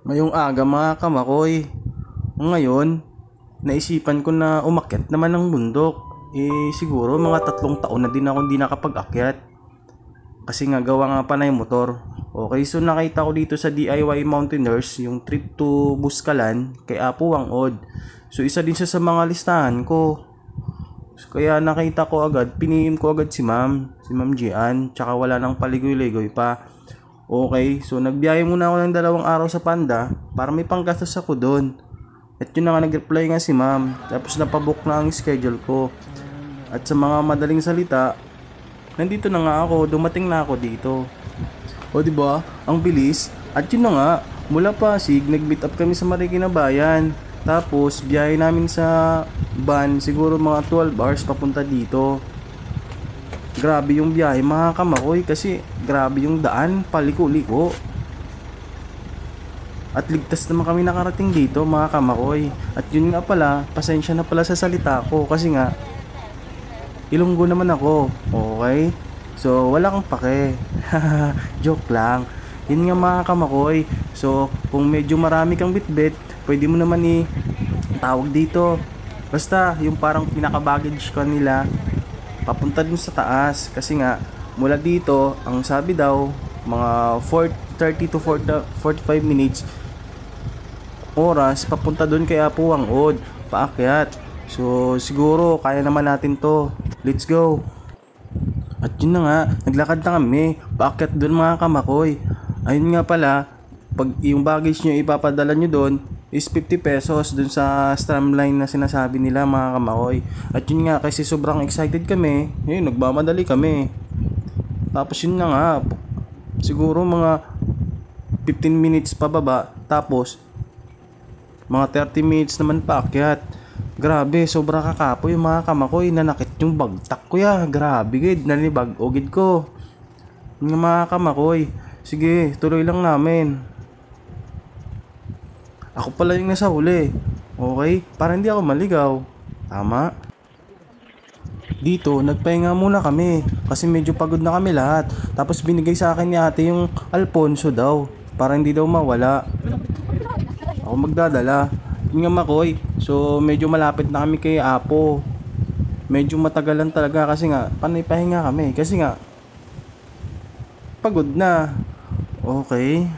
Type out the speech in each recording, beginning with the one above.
Ngayong aga mga kamakoy. Ngayon, naisipan ko na umakyat naman ng bundok. Siguro mga 3 taon na din ako hindi nakapag-akyat. Kasi nga gawa nga pa na yung motor. Okay, so nakita ko dito sa DIY Mountaineers yung trip to Buskalan kay Apo Wangod. So isa din siya sa mga listahan ko. So, kaya nakita ko agad, pinihim ko agad si Ma'am Gian, tsaka wala nang paligoy-ligoy pa. Okay, so nagbiyahe muna ako ng 2 araw sa Panda para may panggastos ako doon. At yun na nga, nag-reply nga si ma'am. Tapos napabook na ang schedule ko. At sa mga madaling salita, nandito na nga ako, dumating na ako dito. O diba, ang bilis. At yun na nga, mula Pasig, nag-meet up kami sa Marikina Bayan. Tapos biyahe namin sa van, siguro mga 12 hours papunta dito. Grabe yung biyahe mga kamakoy, kasi grabe yung daan, paliko-liko. At ligtas naman kami nakarating dito mga kamakoy. At yun nga pala, pasensya na pala sa salita ko kasi nga Ilonggo naman ako. Okay? So wala kang pake. Joke lang. Yun nga mga kamakoy. So kung medyo marami kang bitbit, pwede mo naman tawag dito. Basta yung parang pinaka-baggage ko nila papunta dun sa taas. Kasi nga mula dito, ang sabi daw mga 30 to 45 minutes oras papunta dun kay Apo Wangod, paakyat. So siguro kaya naman natin to. Let's go. At yun na nga, naglakad na kami paakyat dun mga kamakoy. Ayun nga pala, pag yung baggage nyo ipapadala nyo dun is 50 pesos dun sa tramline na sinasabi nila mga kamakoy. At yun nga, kasi sobrang excited kami, yun, nagmamadali kami. Tapos yun na nga, siguro mga 15 minutes pababa, tapos mga 30 minutes naman paakyat. Grabe, sobra kakapoy mga kamakoy, nanakit yung bagtak ko ya. Grabe gid, nanibag ogid ko. Yung mga kamakoy, sige, tuloy lang namin. Ako pala yung nasa huli. Okay, para hindi ako maligaw. Tama. Dito, nagpahinga muna kami kasi medyo pagod na kami lahat. Tapos binigay sa akin ni ate yung Alfonso daw para hindi daw mawala. Ako magdadala. Yun nga makoy. So medyo malapit na kami kay Apo. Medyo matagalan talaga kasi nga panay pahinga kami. Kasi nga pagod na. Okay.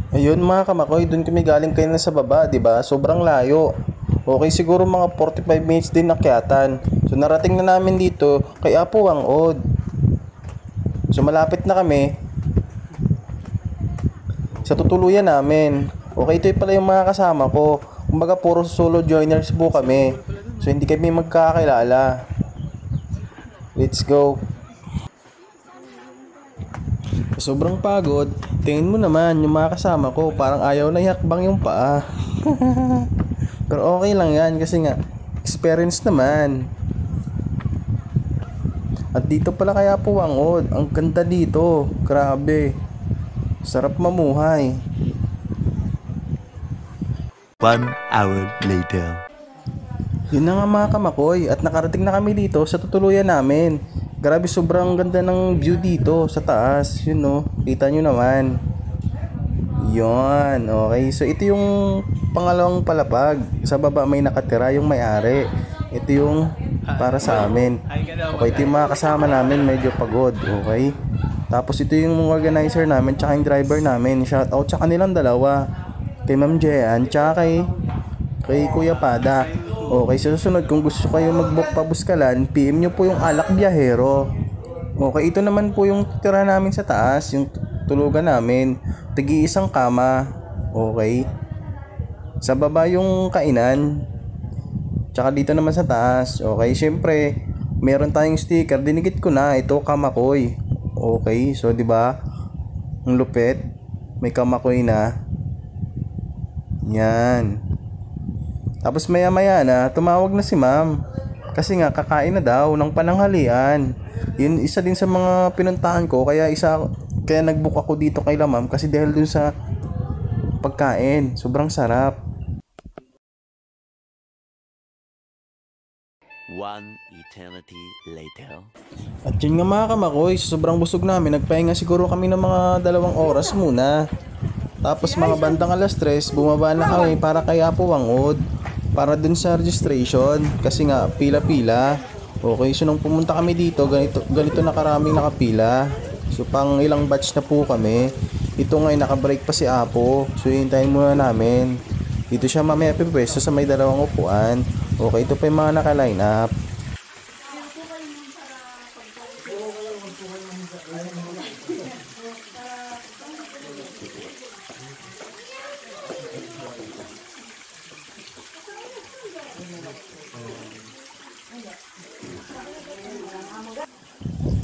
Ayun mga kamakoy, dun kami galing kayo na sa baba, 'di ba? Sobrang layo. Okay, siguro mga 45 minutes din akyatan. So narating na namin dito kay Apo Wangod. So malapit na kami sa tutuluyan namin. Okay, ito pala yung mga kasama ko. Kumbaga puro solo joiners po kami. So hindi kami magkakilala. Let's go. Sobrang pagod. Tingin mo naman yung mga kasama ko, parang ayaw na ihakbang yung paa. Pero okay lang yan kasi nga experience naman. At dito pala kaya po Wangod, ang ganda dito. Grabe. Sarap mamuhay. 1 hour later. Yun na nga mga kamakoy, at nakarating na kami dito sa tutuluyan namin. Grabe, sobrang ganda ng view dito sa taas. Yun no, kita nyo naman. Yun, okay. So ito yung pangalawang palapag. Sa baba may nakatira yung may-ari. Ito yung para sa amin. Okay, ito yung mga kasama namin, medyo pagod. Okay. Tapos ito yung organizer namin, tsaka yung driver namin. Shout out sa kanilang dalawa. Kay Ma'am Jean, tsaka kay Kuya Pada. Okay, so susunod kung gusto kayo mag-book pa Buskalan, PM nyo po yung Alak Biyahero. Okay, ito naman po yung tira namin sa taas, yung tulugan namin. Tigi-isang kama. Okay. Sa baba yung kainan. Tsaka dito naman sa taas. Okay, syempre, meron tayong sticker. Dinikit ko na, ito kamakoy. Okay, so 'di ba? Ang lupit. May kamakoy na. Yan. Tapos maya maya na tumawag na si ma'am. Kasi nga kakain na daw ng pananghalian. Yun isa din sa mga pinuntahan ko, kaya Kaya nag-book ako dito kay La Ma'am kasi dahil dun sa pagkain, sobrang sarap. One eternity later. At yun nga mga kamakoy, sobrang busog namin. Nagpahinga siguro kami ng mga 2 oras muna. Tapos mga bandang alas 3, bumaba na kami para kay Apo Wangod. Para dun sa registration. Kasi nga, pila-pila. Okay, so nung pumunta kami dito, ganito na karaming nakapila. So pang ilang batch na po kami. Ito ngayon, nakabreak pa si Apo. So hintayin muna namin. Dito siya mamaya pipwesto sa may 2 upuan. Okay, ito pa yung mga naka-line up.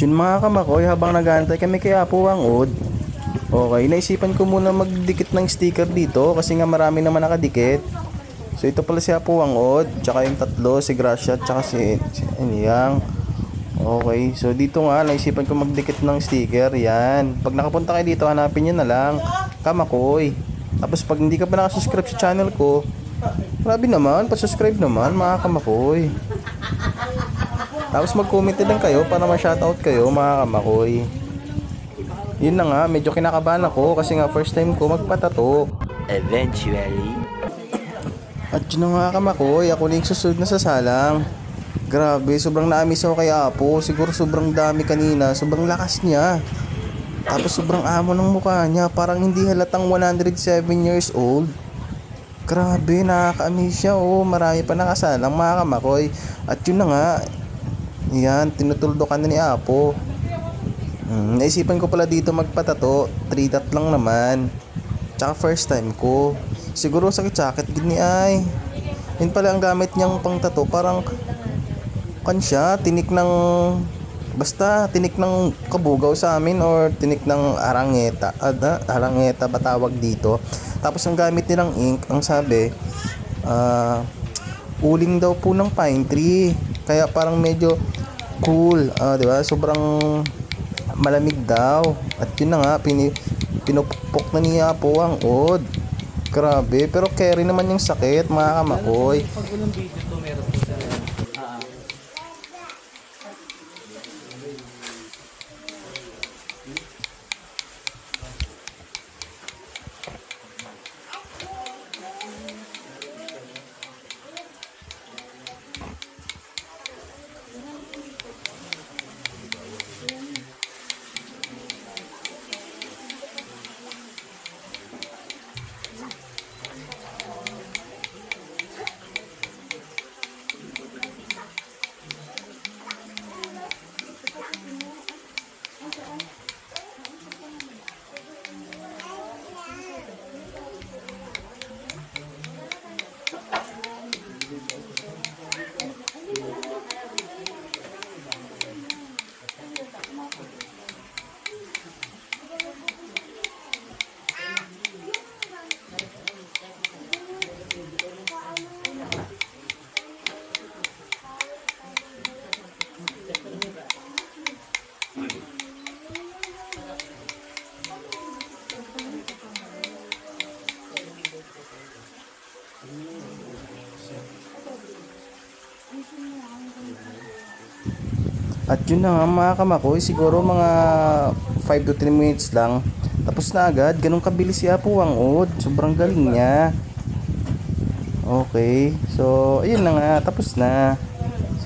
Yun mga kamakoy, habang nag-aantay kami kay Apo Wangod, okay, naisipan ko muna magdikit ng sticker dito kasi nga marami naman nakadikit. So ito pala si Apo Wangod, tsaka yung tatlo, si Gracia, tsaka si Anyang. Okay, so dito nga naisipan ko magdikit ng sticker, yan. Pag nakapunta kayo dito, hanapin nyo na lang, Kamakoy. Tapos pag hindi ka pa nakasubscribe sa channel ko, grabe naman, pasubscribe naman mga Kamakoy. Tapos mag-comment din kayo para ma-shoutout kayo mga Kamakoy. Yun na nga, medyo kinakabahan ako kasi nga first time ko magpatato. Eventually. At yun na nga Kamakoy, ako na yung susunod na sasalang. Grabe, sobrang na-miss ako kay Apo. Siguro sobrang dami kanina, sobrang lakas niya. Tapos sobrang amo ng mukha niya, parang hindi halatang 107 years old. Grabe, nakaka-miss siya. Oh, marami pa nakasalang mga Kamakoy. At yun na nga, yan, tinutuldokan na ni Apo. Naisipan ko pala dito magpatato, 3 dot lang naman. Tsaka first time ko. Siguro sakit-sakit gini ay. Yun pala ang gamit niyang pang tato, parang siya, tinik ng basta tinik ng kabugaw sa amin or tinik ng arangeta. Arangeta ba tawag dito? Tapos ang gamit nilang ink, ang sabi, uling daw po ng pine tree. Kaya parang medyo cool, 'di ba? Sobrang malamig daw. At yun na nga, pinupukpok na niya po ang od. Grabe, pero carry naman yung sakit mga Kamakoy. Pag walang video to, meron po sa At yun na nga mga Kamakoy, siguro mga 5 to 10 minutes lang. Tapos na agad, ganun kabilis si Apo Wangod. Sobrang galing niya. Okay, so ayun na nga, tapos na.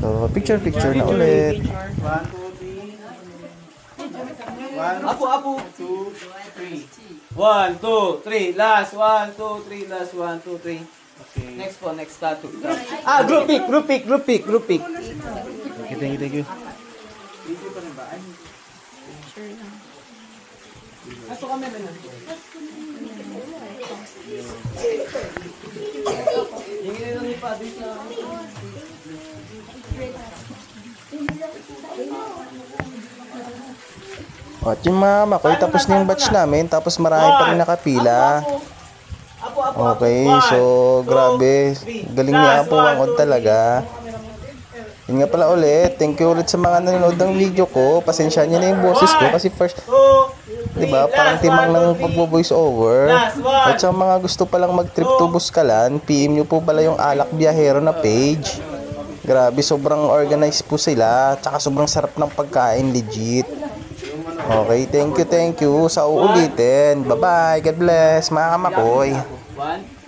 So picture na ulit. 1, 2, 3. Apo, 2, 3. 1, 2, 3. Last, 1, 2, 3. Last, 1, 2, 3. Okay. Next po, next tattoo. Group pick. Okay, thank you. Video pa rin ba? Ato kami na lang. Yung ina ni Padre sa... At yung mga Kamakoy, tapos na yung batch namin. Tapos marami pa rin nakapila. Okay, so grabe. Galing niya Apo Wangod talaga. Yun nga pala ulit, thank you ulit sa mga nanonood ng video ko. Pasensya niyo na yung boses ko kasi first Diba? Parang timang ng pagbo-voice over. Last one. At sa mga gusto palang mag-trip to Buscalan, PM nyo po pala yung Alak Biyahero na page. Grabe, sobrang organized po sila. Tsaka sobrang sarap ng pagkain, legit. Okay, thank you. Sa uulitin. Bye-bye. God bless, mga kamakoy. 1,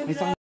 2,